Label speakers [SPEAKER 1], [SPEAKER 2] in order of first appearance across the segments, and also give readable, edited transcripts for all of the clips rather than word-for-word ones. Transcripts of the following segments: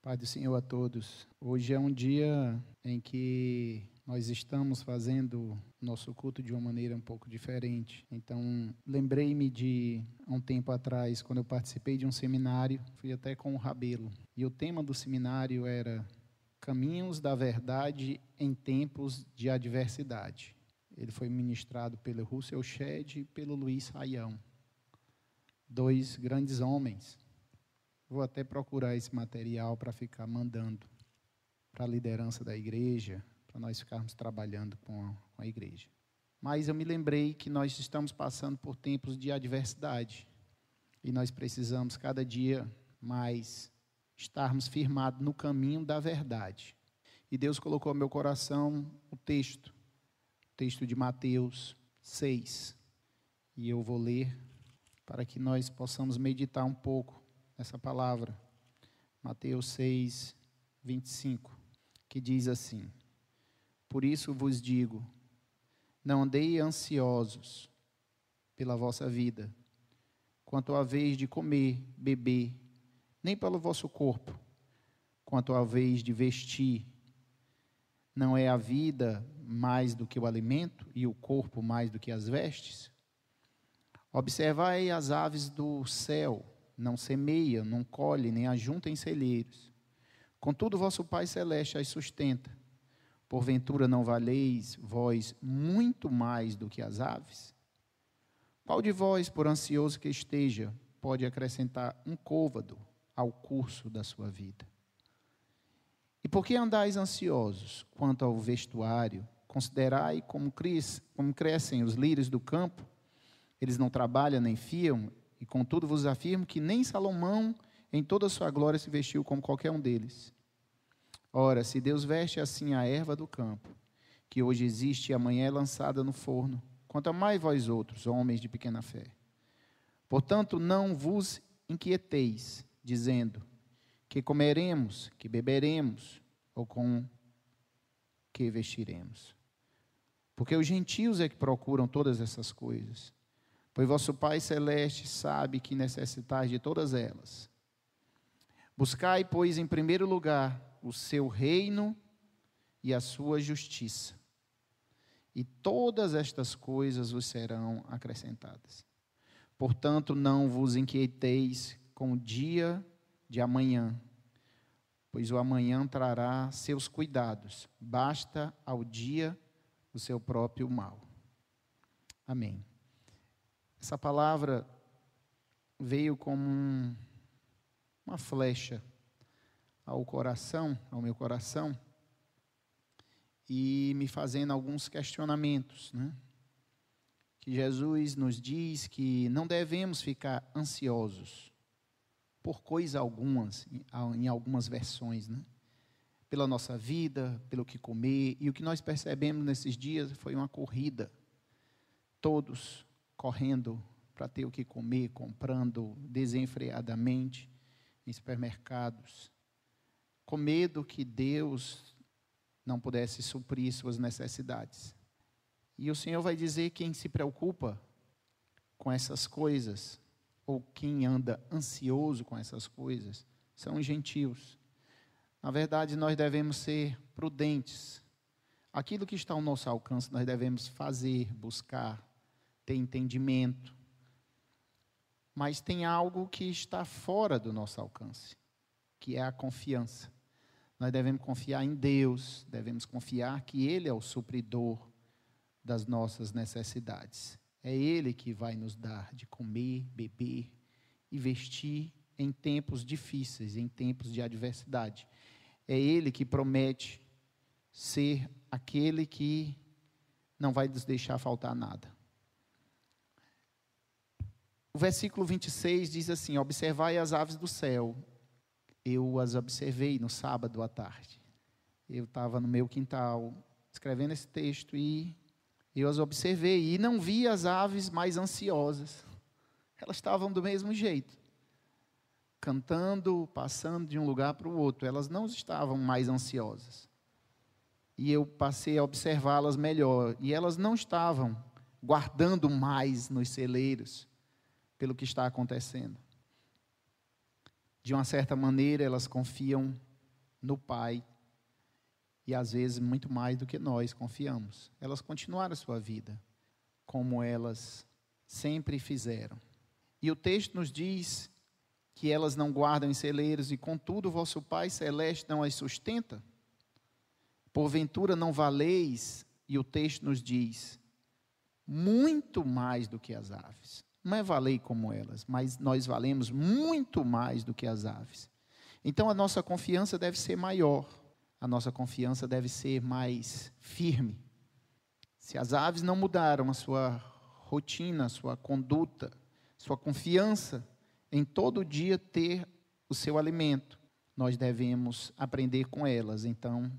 [SPEAKER 1] Pai do Senhor a todos. Hoje é um dia em que nós estamos fazendo nosso culto de uma maneira um pouco diferente. Então, lembrei-me de, há um tempo atrás, quando eu participei de um seminário, fui até com o Rabelo. E o tema do seminário era Caminhos da Verdade em Tempos de Adversidade. Ele foi ministrado pelo Russell Shedd e pelo Luiz Saião. Dois grandes homens. Vou até procurar esse material para ficar mandando para a liderança da igreja, para nós ficarmos trabalhando com a igreja. Mas eu me lembrei que nós estamos passando por tempos de adversidade e nós precisamos cada dia mais estarmos firmados no caminho da verdade. E Deus colocou no meu coração o texto de Mateus 6. E eu vou ler para que nós possamos meditar um pouco essa palavra, Mateus 6, 25, que diz assim: Por isso vos digo, não andei ansiosos pela vossa vida, quanto à vez de comer, beber, nem pelo vosso corpo, quanto à vez de vestir. Não é a vida mais do que o alimento, e o corpo mais do que as vestes? Observai as aves do céu, não semeiam, não colhem, nem ajuntam em celeiros. Contudo, vosso Pai Celeste as sustenta. Porventura não valeis vós muito mais do que as aves? Qual de vós, por ansioso que esteja, pode acrescentar um côvado ao curso da sua vida? E por que andais ansiosos quanto ao vestuário? Considerai como crescem os lírios do campo. Eles não trabalham nem fiam. E contudo vos afirmo que nem Salomão, em toda a sua glória, se vestiu como qualquer um deles. Ora, se Deus veste assim a erva do campo, que hoje existe e amanhã é lançada no forno, quanto a mais vós outros, homens de pequena fé. Portanto, não vos inquieteis, dizendo, que comeremos, que beberemos, ou com que vestiremos. Porque os gentios é que procuram todas essas coisas. Pois vosso Pai Celeste sabe que necessitais de todas elas. Buscai, pois, em primeiro lugar o seu reino e a sua justiça, e todas estas coisas vos serão acrescentadas. Portanto, não vos inquieteis com o dia de amanhã, pois o amanhã trará seus cuidados, basta ao dia o seu próprio mal. Amém. Essa palavra veio como uma flecha ao meu coração, e me fazendo alguns questionamentos, né? Que Jesus nos diz que não devemos ficar ansiosos por coisa algumas, em algumas versões, né? Pela nossa vida, pelo que comer, e o que nós percebemos nesses dias foi uma corrida, todos correndo para ter o que comer, comprando desenfreadamente em supermercados, com medo que Deus não pudesse suprir suas necessidades. E o Senhor vai dizer: quem se preocupa com essas coisas, ou quem anda ansioso com essas coisas, são os gentios. Na verdade, nós devemos ser prudentes. Aquilo que está ao nosso alcance, nós devemos fazer, buscar, ter entendimento. Mas tem algo que está fora do nosso alcance, que é a confiança. Nós devemos confiar em Deus, devemos confiar que Ele é o supridor das nossas necessidades. É Ele que vai nos dar de comer, beber e vestir em tempos difíceis, em tempos de adversidade. É Ele que promete ser aquele que não vai nos deixar faltar nada. O versículo 26 diz assim: observai as aves do céu. Eu as observei no sábado à tarde. Eu estava no meu quintal escrevendo esse texto e eu as observei e não vi as aves mais ansiosas. Elas estavam do mesmo jeito, cantando, passando de um lugar para o outro. Elas não estavam mais ansiosas. E eu passei a observá-las melhor. E elas não estavam guardando mais nos celeiros pelo que está acontecendo. De uma certa maneira, elas confiam no Pai, e às vezes muito mais do que nós confiamos. Elas continuaram a sua vida como elas sempre fizeram. E o texto nos diz que elas não guardam em celeiros, e contudo o vosso Pai Celeste não as sustenta? Porventura não valeis, e o texto nos diz, muito mais do que as aves. Não é valei como elas, mas nós valemos muito mais do que as aves. Então a nossa confiança deve ser maior, a nossa confiança deve ser mais firme. Se as aves não mudaram a sua rotina, a sua conduta, sua confiança em todo dia ter o seu alimento, nós devemos aprender com elas. Então,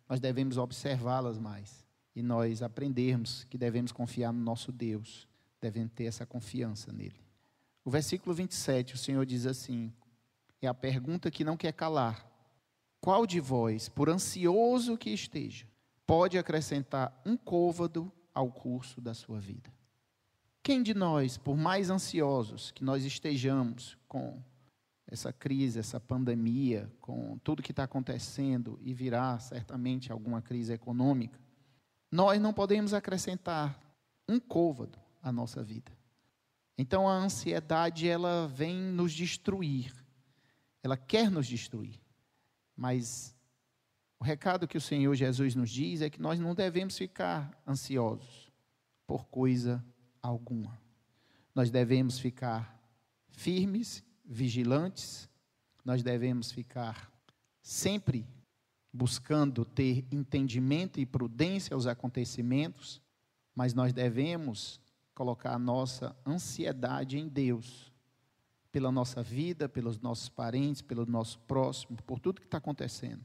[SPEAKER 1] nós devemos observá-las mais. E nós aprendermos que devemos confiar no nosso Deus, devemos ter essa confiança nele. O versículo 27, o Senhor diz assim, é a pergunta que não quer calar. Qual de vós, por ansioso que esteja, pode acrescentar um côvado ao curso da sua vida? Quem de nós, por mais ansiosos que nós estejamos com essa crise, essa pandemia, com tudo que está acontecendo, e virá certamente alguma crise econômica, nós não podemos acrescentar um côvado à nossa vida. Então a ansiedade, ela vem nos destruir, ela quer nos destruir, mas o recado que o Senhor Jesus nos diz é que nós não devemos ficar ansiosos por coisa alguma. Nós devemos ficar firmes, vigilantes, nós devemos ficar sempre buscando ter entendimento e prudência aos acontecimentos, mas nós devemos colocar a nossa ansiedade em Deus, pela nossa vida, pelos nossos parentes, pelo nosso próximo, por tudo que está acontecendo.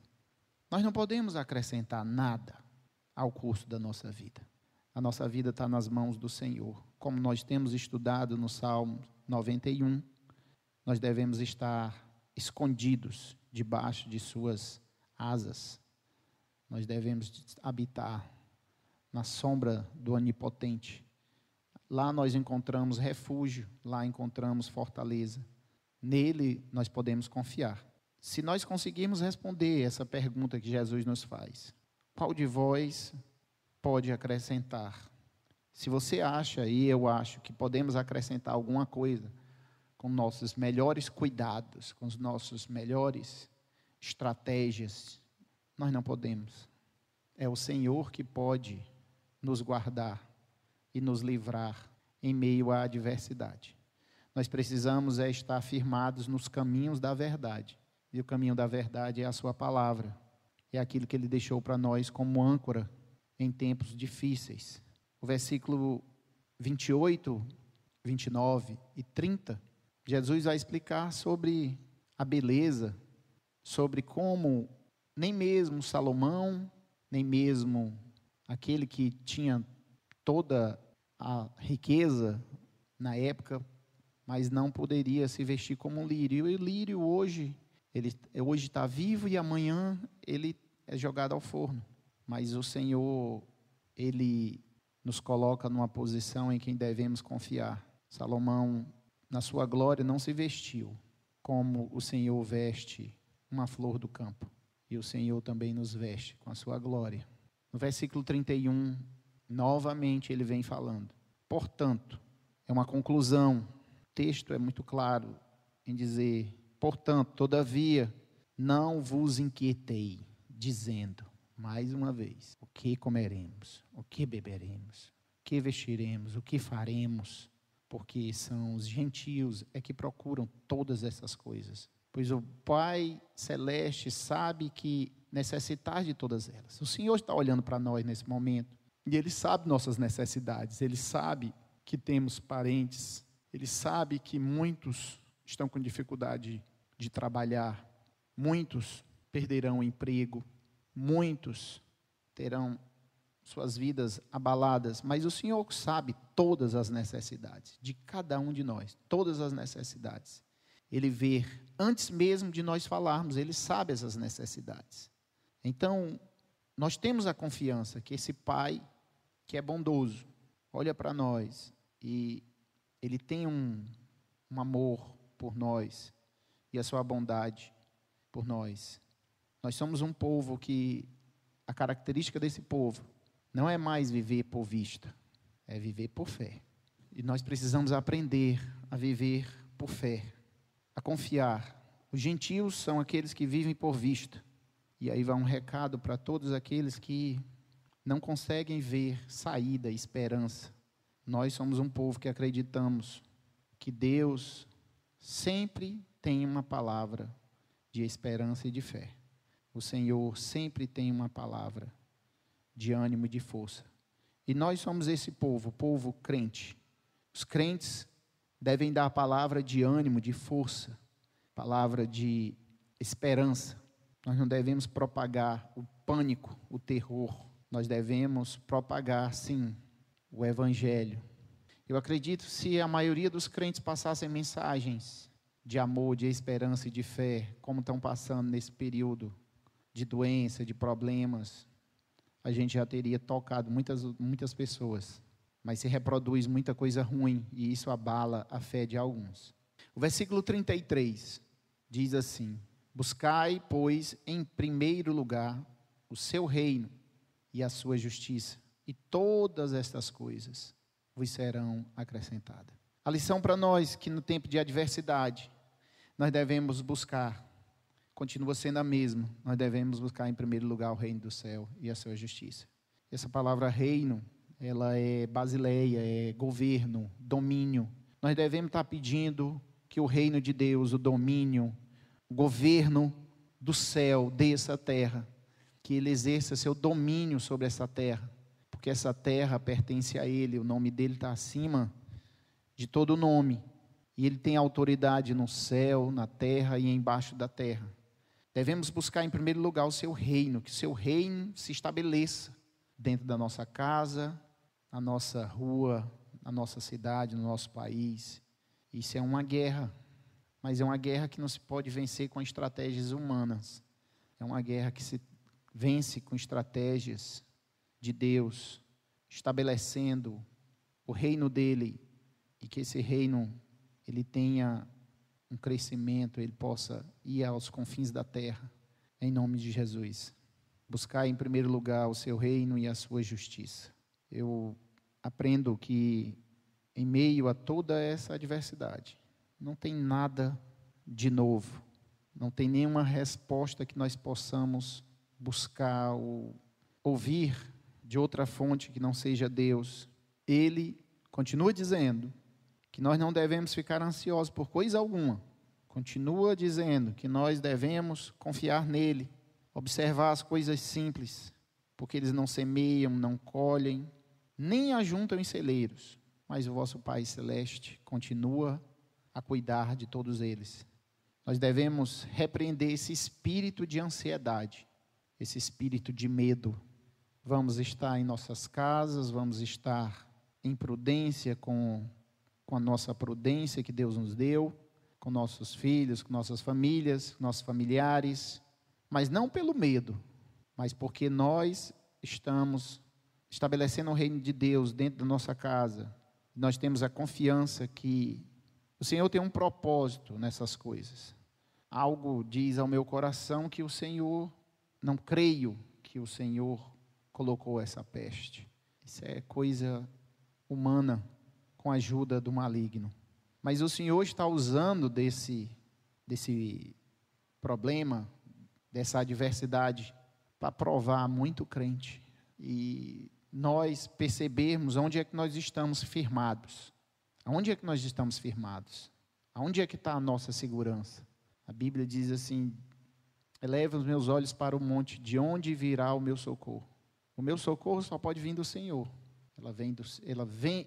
[SPEAKER 1] Nós não podemos acrescentar nada ao curso da nossa vida. A nossa vida está nas mãos do Senhor. Como nós temos estudado no Salmo 91, nós devemos estar escondidos debaixo de suas asas. Nós devemos habitar na sombra do Onipotente. Lá nós encontramos refúgio, lá encontramos fortaleza. Nele nós podemos confiar. Se nós conseguirmos responder essa pergunta que Jesus nos faz, qual de vós pode acrescentar? Se você acha, e eu acho, que podemos acrescentar alguma coisa com nossos melhores cuidados, com as nossas melhores estratégias, nós não podemos. É o Senhor que pode nos guardar e nos livrar em meio à adversidade. Nós precisamos estar firmados nos caminhos da verdade. E o caminho da verdade é a sua palavra. É aquilo que Ele deixou para nós como âncora em tempos difíceis. O versículo 28, 29 e 30, Jesus vai explicar sobre a beleza, sobre como nem mesmo Salomão, nem mesmo aquele que tinha toda a riqueza na época, mas não poderia se vestir como um lírio. E o lírio hoje, ele hoje está vivo e amanhã ele é jogado ao forno. Mas o Senhor, Ele nos coloca numa posição em que devemos confiar. Salomão, na sua glória, não se vestiu como o Senhor veste uma flor do campo. E o Senhor também nos veste com a sua glória. No versículo 31, novamente ele vem falando. Portanto, é uma conclusão. O texto é muito claro em dizer, portanto, todavia, não vos inquietei, dizendo, mais uma vez, o que comeremos, o que beberemos, o que vestiremos, o que faremos, porque são os gentios é que procuram todas essas coisas. Pois o Pai Celeste sabe que necessitar de todas elas. O Senhor está olhando para nós nesse momento, e Ele sabe nossas necessidades, Ele sabe que temos parentes, Ele sabe que muitos estão com dificuldade de trabalhar, muitos perderão o emprego, muitos terão suas vidas abaladas, mas o Senhor sabe todas as necessidades de cada um de nós, todas as necessidades. Ele vê, antes mesmo de nós falarmos, Ele sabe essas necessidades. Então, nós temos a confiança que esse Pai, que é bondoso, olha para nós e Ele tem um amor por nós e a sua bondade por nós. Nós somos um povo que, a característica desse povo, não é mais viver por vista, é viver por fé. E nós precisamos aprender a viver por fé, a confiar. Os gentios são aqueles que vivem por vista. E aí vai um recado para todos aqueles que não conseguem ver saída, esperança. Nós somos um povo que acreditamos que Deus sempre tem uma palavra de esperança e de fé. O Senhor sempre tem uma palavra de ânimo e de força. E nós somos esse povo, o povo crente. Os crentes devem dar a palavra de ânimo, de força, palavra de esperança. Nós não devemos propagar o pânico, o terror. Nós devemos propagar, sim, o Evangelho. Eu acredito que se a maioria dos crentes passassem mensagens de amor, de esperança e de fé, como estão passando nesse período de doença, de problemas, a gente já teria tocado muitas pessoas. Mas se reproduz muita coisa ruim e isso abala a fé de alguns. O versículo 33 diz assim: buscai, pois, em primeiro lugar o seu reino e a sua justiça, e todas estas coisas vos serão acrescentadas. A lição para nós que no tempo de adversidade nós devemos buscar, continua sendo a mesma, nós devemos buscar em primeiro lugar o reino do céu e a sua justiça. Essa palavra reino, ela é basileia, é governo, domínio. Nós devemos estar pedindo que o reino de Deus, o domínio, o governo do céu dessa terra, que Ele exerça seu domínio sobre essa terra, porque essa terra pertence a Ele, o nome dEle está acima de todo nome, e Ele tem autoridade no céu, na terra e embaixo da terra. Devemos buscar em primeiro lugar o seu reino, que o seu reino se estabeleça dentro da nossa casa, na nossa rua, na nossa cidade, no nosso país. Isso é uma guerra, mas é uma guerra que não se pode vencer com estratégias humanas. É uma guerra que se vence com estratégias de Deus, estabelecendo o reino dEle, e que esse reino ele tenha um crescimento, ele possa ir aos confins da terra, em nome de Jesus. Buscar em primeiro lugar o seu reino e a sua justiça. Eu aprendo que em meio a toda essa adversidade, não tem nada de novo, não tem nenhuma resposta que nós possamos buscar ou ouvir de outra fonte que não seja Deus. Ele continua dizendo que nós não devemos ficar ansiosos por coisa alguma. Continua dizendo que nós devemos confiar nele, observar as coisas simples, porque eles não semeiam, não colhem, nem ajuntam em celeiros, mas o vosso Pai Celeste continua a cuidar de todos eles. Nós devemos repreender esse espírito de ansiedade, esse espírito de medo. Vamos estar em nossas casas, vamos estar em prudência com a nossa prudência que Deus nos deu, com nossos filhos, com nossas famílias, com nossos familiares, mas não pelo medo, mas porque nós estamos estabelecendo o reino de Deus dentro da nossa casa. Nós temos a confiança que o Senhor tem um propósito nessas coisas. Algo diz ao meu coração que o Senhor, não creio que o Senhor colocou essa peste. Isso é coisa humana, com a ajuda do maligno. Mas o Senhor está usando desse problema, dessa adversidade, para provar muito crente. E nós percebermos onde é que nós estamos firmados. Aonde é que nós estamos firmados? Aonde é que está a nossa segurança? A Bíblia diz assim: eleva os meus olhos para o monte, de onde virá o meu socorro? O meu socorro só pode vir do Senhor.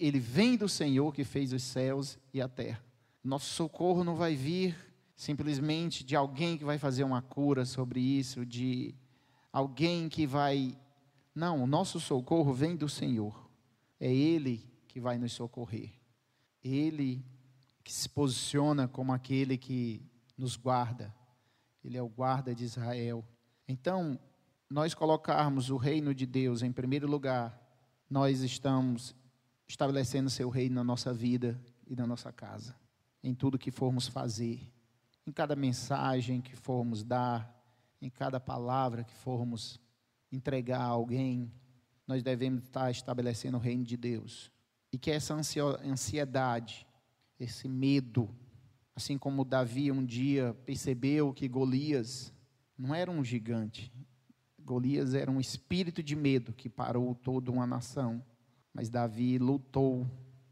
[SPEAKER 1] Ele vem do Senhor que fez os céus e a terra. Nosso socorro não vai vir simplesmente de alguém que vai fazer uma cura sobre isso, de alguém que vai... Não, o nosso socorro vem do Senhor. É Ele que vai nos socorrer. Ele que se posiciona como aquele que nos guarda. Ele é o guarda de Israel. Então, nós colocarmos o reino de Deus em primeiro lugar, nós estamos estabelecendo seu reino na nossa vida e na nossa casa, em tudo que formos fazer, em cada mensagem que formos dar, em cada palavra que formos entregar a alguém, nós devemos estar estabelecendo o reino de Deus. E que essa ansiedade, esse medo, assim como Davi um dia percebeu que Golias não era um gigante, Golias era um espírito de medo que parou toda uma nação. Mas Davi lutou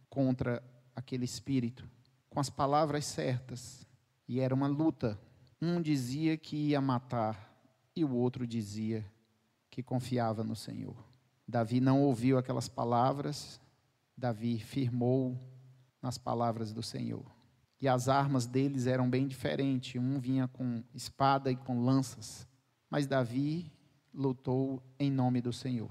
[SPEAKER 1] contra aquele espírito com as palavras certas. E era uma luta. Um dizia que ia matar e o outro dizia que confiava no Senhor. Davi não ouviu aquelas palavras. Davi firmou nas palavras do Senhor. E as armas deles eram bem diferentes. Um vinha com espada e com lanças. Mas Davi lutou em nome do Senhor.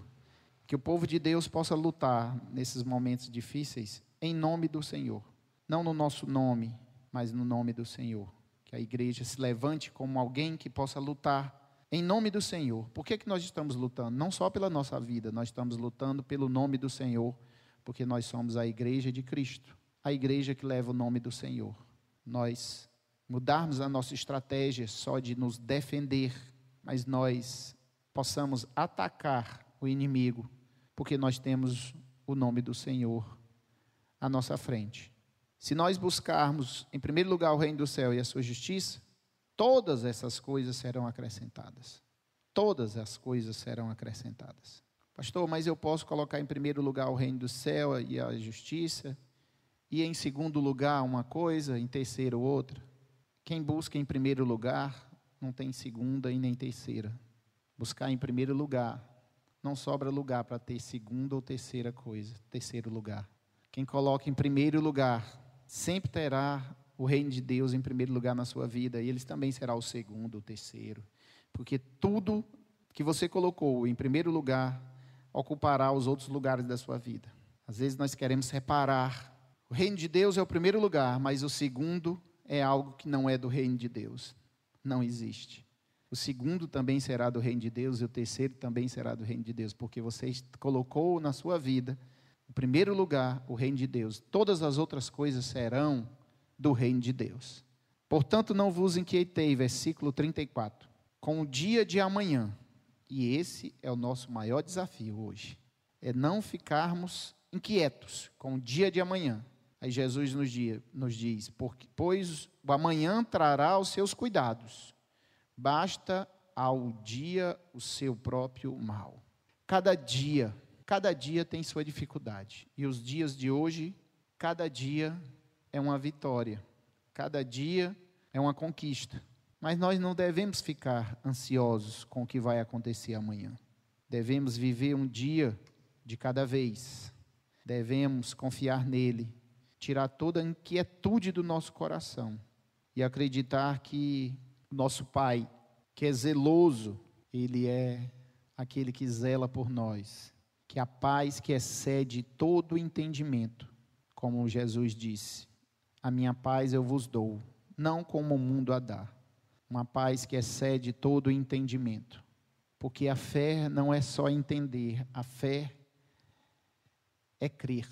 [SPEAKER 1] Que o povo de Deus possa lutar nesses momentos difíceis em nome do Senhor. Não no nosso nome, mas no nome do Senhor. Que a igreja se levante como alguém que possa lutar em nome do Senhor. Por que nós estamos lutando? Não só pela nossa vida, nós estamos lutando pelo nome do Senhor, porque nós somos a igreja de Cristo, a igreja que leva o nome do Senhor. Nós mudarmos a nossa estratégia só de nos defender, mas nós possamos atacar o inimigo, porque nós temos o nome do Senhor à nossa frente. Se nós buscarmos, em primeiro lugar, o reino do céu e a sua justiça, todas essas coisas serão acrescentadas. Todas as coisas serão acrescentadas. Pastor, mas eu posso colocar em primeiro lugar o reino do céu e a justiça, e em segundo lugar uma coisa, em terceiro outra? Quem busca em primeiro lugar, não tem segunda e nem terceira. Buscar em primeiro lugar, não sobra lugar para ter segunda ou terceira coisa, terceiro lugar. Quem coloca em primeiro lugar, sempre terá o reino de Deus em primeiro lugar na sua vida, e ele também será o segundo, o terceiro, porque tudo que você colocou em primeiro lugar, ocupará os outros lugares da sua vida. Às vezes nós queremos separar, o reino de Deus é o primeiro lugar, mas o segundo é algo que não é do reino de Deus, não existe. O segundo também será do reino de Deus, e o terceiro também será do reino de Deus, porque você colocou na sua vida, o primeiro lugar, o reino de Deus. Todas as outras coisas serão do reino de Deus. Portanto, não vos inquietei, versículo 34, com o dia de amanhã. E esse é o nosso maior desafio hoje, é não ficarmos inquietos com o dia de amanhã. Aí Jesus nos diz, pois o amanhã trará os seus cuidados, basta ao dia o seu próprio mal. Cada dia tem sua dificuldade, e os dias de hoje, cada dia é uma vitória, cada dia é uma conquista. Mas nós não devemos ficar ansiosos com o que vai acontecer amanhã. Devemos viver um dia de cada vez. Devemos confiar nele, tirar toda a inquietude do nosso coração e acreditar que o nosso Pai, que é zeloso, ele é aquele que zela por nós. Que a paz que excede todo o entendimento, como Jesus disse, a minha paz eu vos dou, não como o mundo a dá. Uma paz que excede todo o entendimento. Porque a fé não é só entender, a fé é crer.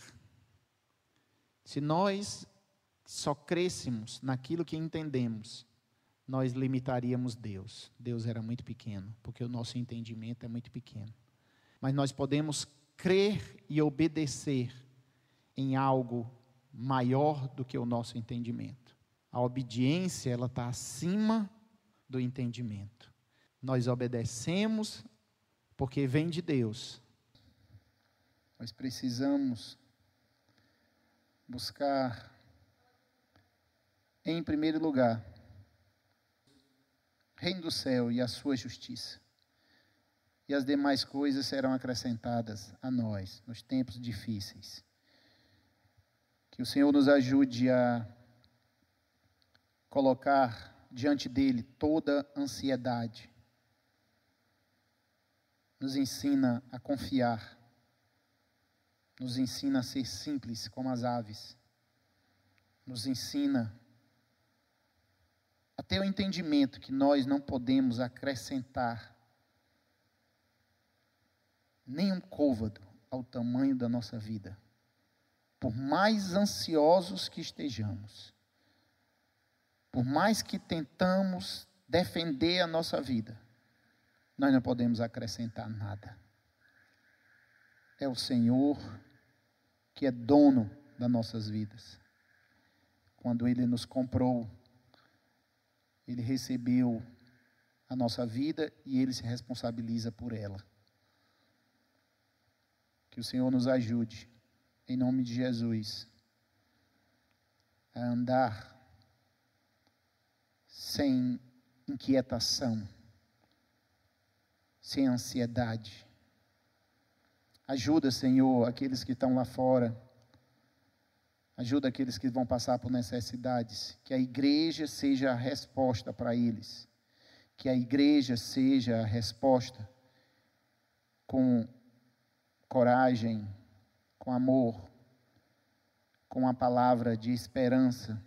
[SPEAKER 1] Se nós só crêssemos naquilo que entendemos, nós limitaríamos Deus. Deus era muito pequeno, porque o nosso entendimento é muito pequeno. Mas nós podemos crer e obedecer em algo maior do que o nosso entendimento. A obediência, ela está acima do entendimento. Nós obedecemos porque vem de Deus. Nós precisamos buscar, em primeiro lugar, o reino do céu e a sua justiça. E as demais coisas serão acrescentadas a nós nos tempos difíceis. Que o Senhor nos ajude a colocar diante dele toda ansiedade. Nos ensina a confiar. Nos ensina a ser simples como as aves. Nos ensina a ter o entendimento que nós não podemos acrescentar nem um côvado ao tamanho da nossa vida. Por mais ansiosos que estejamos, por mais que tentamos defender a nossa vida, nós não podemos acrescentar nada. É o Senhor que é dono das nossas vidas. Quando Ele nos comprou, Ele recebeu a nossa vida e Ele se responsabiliza por ela. Que o Senhor nos ajude, em nome de Jesus, a andar sem inquietação, sem ansiedade. Ajuda, Senhor, aqueles que estão lá fora. Ajuda aqueles que vão passar por necessidades. Que a igreja seja a resposta para eles. Que a igreja seja a resposta com coragem, com amor, com uma palavra de esperança,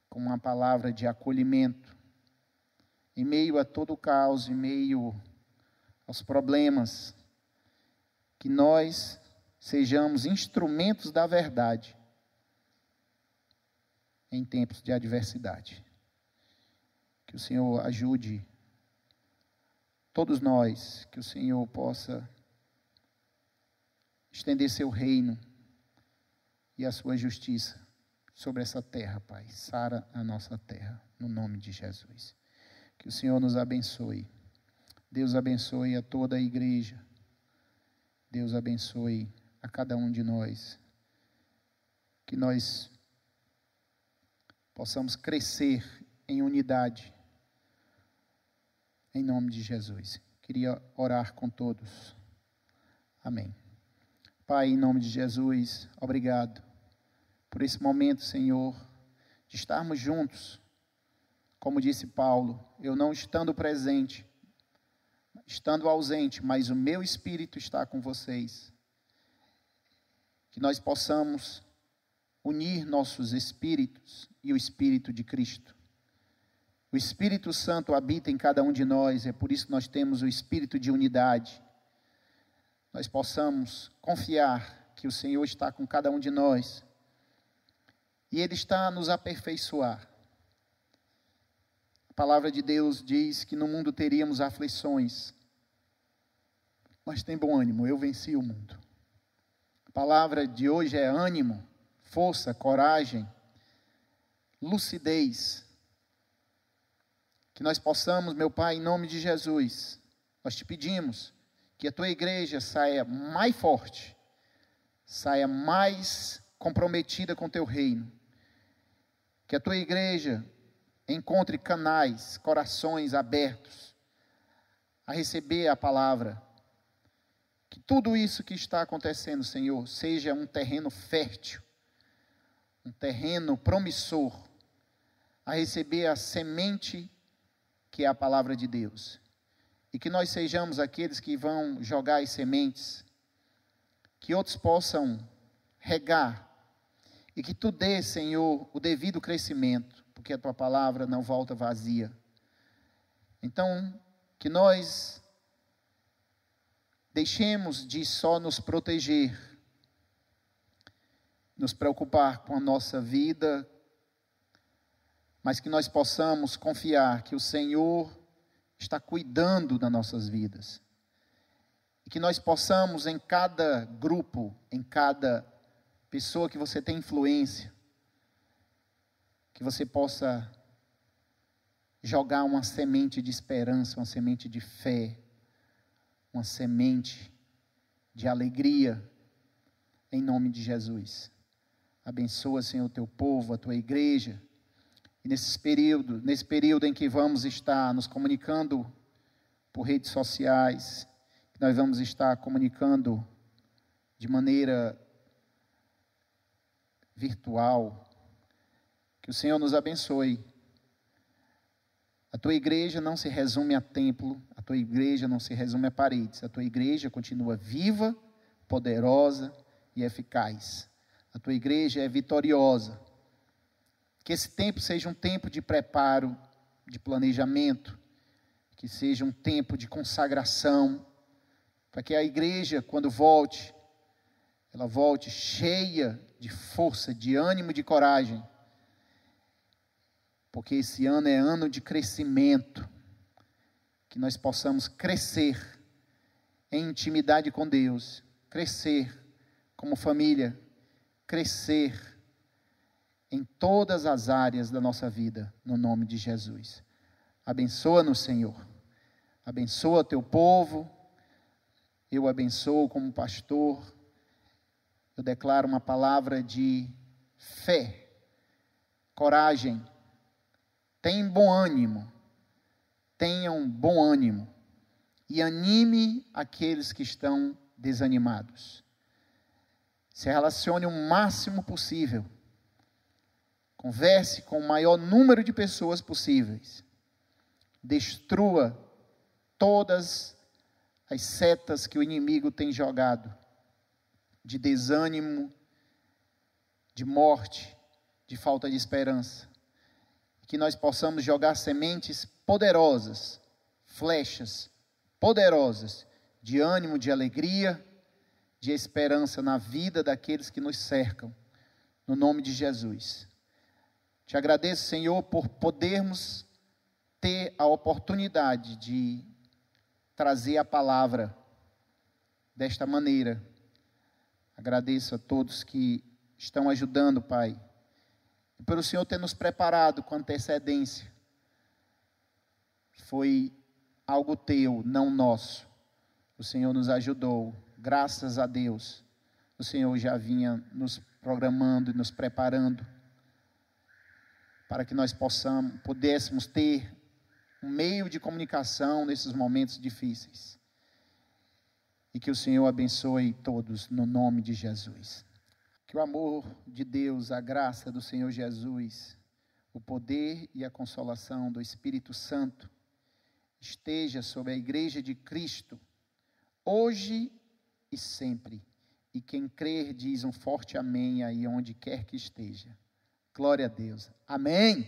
[SPEAKER 1] com uma palavra de acolhimento. Em meio a todo o caos, em meio aos problemas, que nós sejamos instrumentos da verdade em tempos de adversidade. Que o Senhor ajude todos nós, que o Senhor possa estender seu reino e a sua justiça sobre essa terra, Pai. Sara a nossa terra, no nome de Jesus. Que o Senhor nos abençoe. Deus abençoe a toda a igreja. Deus abençoe a cada um de nós. Que nós possamos crescer em unidade. Em nome de Jesus. Queria orar com todos. Amém. Pai, em nome de Jesus, obrigado por esse momento, Senhor, de estarmos juntos. Como disse Paulo, eu não estando presente, estando ausente, mas o meu espírito está com vocês. Que nós possamos unir nossos espíritos e o Espírito de Cristo. O Espírito Santo habita em cada um de nós, é por isso que nós temos o espírito de unidade. Nós possamos confiar que o Senhor está com cada um de nós e Ele está a nos aperfeiçoar. A palavra de Deus diz que no mundo teríamos aflições, mas tem bom ânimo, eu venci o mundo. A palavra de hoje é ânimo, força, coragem, lucidez. Que nós possamos, meu Pai, em nome de Jesus, nós te pedimos que a tua igreja saia mais forte, saia mais comprometida com o teu reino. Que a tua igreja encontre canais, corações abertos a receber a palavra. Que tudo isso que está acontecendo, Senhor, seja um terreno fértil, um terreno promissor, a receber a semente que é a palavra de Deus. E que nós sejamos aqueles que vão jogar as sementes, que outros possam regar, e que tu dê, Senhor, o devido crescimento, porque a tua palavra não volta vazia. Então, que nós deixemos de só nos proteger, nos preocupar com a nossa vida, mas que nós possamos confiar que o Senhor está cuidando das nossas vidas. E que nós possamos, em cada grupo, em cada pessoa que você tem influência, que você possa jogar uma semente de esperança, uma semente de fé, uma semente de alegria, em nome de Jesus. Abençoa, Senhor, o teu povo, a tua igreja. E nesse período em que vamos estar nos comunicando por redes sociais, que nós vamos estar comunicando de maneira virtual, que o Senhor nos abençoe. A tua igreja não se resume a templo, a tua igreja não se resume a paredes, a tua igreja continua viva, poderosa e eficaz. A tua igreja é vitoriosa. Que esse tempo seja um tempo de preparo, de planejamento, que seja um tempo de consagração, para que a igreja, quando volte, ela volte cheia de força, de ânimo, de coragem, porque esse ano é ano de crescimento, que nós possamos crescer em intimidade com Deus, crescer como família, crescer em todas as áreas da nossa vida, no nome de Jesus. Abençoa-nos, Senhor. Abençoa teu povo. Eu abençoo como pastor. Eu declaro uma palavra de fé, coragem. Tenham bom ânimo. Tenham bom ânimo. E anime aqueles que estão desanimados. Se relacione o máximo possível. Converse com o maior número de pessoas possíveis. Destrua todas as setas que o inimigo tem jogado, de desânimo, de morte, de falta de esperança. Que nós possamos jogar sementes poderosas, flechas poderosas, de ânimo, de alegria, de esperança na vida daqueles que nos cercam, no nome de Jesus. Te agradeço, Senhor, por podermos ter a oportunidade de trazer a palavra desta maneira. Agradeço a todos que estão ajudando, Pai. E pelo Senhor ter nos preparado com antecedência. Foi algo teu, não nosso. O Senhor nos ajudou, graças a Deus. O Senhor já vinha nos programando e nos preparando para que nós pudéssemos ter um meio de comunicação nesses momentos difíceis. E que o Senhor abençoe todos no nome de Jesus. Que o amor de Deus, a graça do Senhor Jesus, o poder e a consolação do Espírito Santo esteja sobre a igreja de Cristo, hoje e sempre. E quem crer diz um forte amém aí onde quer que esteja. Glória a Deus. Amém.